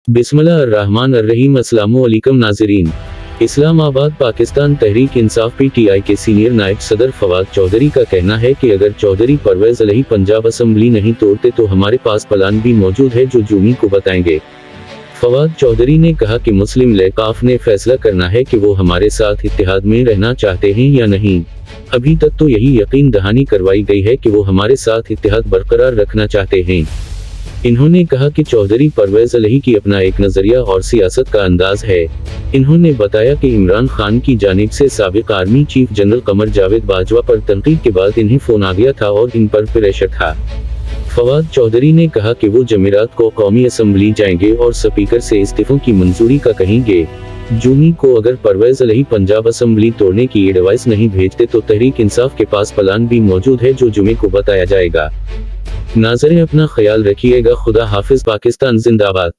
बिस्मिल्लाहिर्रहमानिर्रहीम। अस्सलामु अलैकुम नाज़रीन। इस्लामाबाद पाकिस्तान तहरीक इंसाफ पीटीआई के सीनियर नायब सदर फवाद चौधरी का कहना है कि अगर चौधरी परवेज अलही पंजाब असेंबली नहीं तोड़ते तो हमारे पास प्लान भी मौजूद है जो जूमी को बताएंगे। फवाद चौधरी ने कहा कि मुस्लिम लीग काफ ने फैसला करना है कि वो हमारे साथ इत्तेहाद में रहना चाहते हैं या नहीं। अभी तक तो यही यकीन दहानी करवाई गई है कि वो हमारे साथ इत्तेहाद बरकरार रखना चाहते हैं। इन्होंने कहा कि चौधरी परवेज अलही की अपना एक नजरिया और सियासत का अंदाज है। इन्होंने बताया कि इमरान खान की जानिब से साबिक army chief general Qamar Javed Bajwa पर तनकीद के बाद इन्हें फोन आ गया था और इन पर प्रेशर था। फवाद चौधरी ने कहा कि वो जमेरात को कौमी असेंबली जाएंगे और स्पीकर से इस्तीफों की मंजूरी का कहेंगे। जूमी को अगर परवेज अलही पंजाब असेंबली तोड़ने की एडवाइस नहीं भेजते तो तहरीक इंसाफ के पास प्लान भी मौजूद है जो जुमे को बताया जाएगा। नाज़रीन, अपना ख्याल रखिएगा। खुदा हाफिज। पाकिस्तान जिंदाबाद।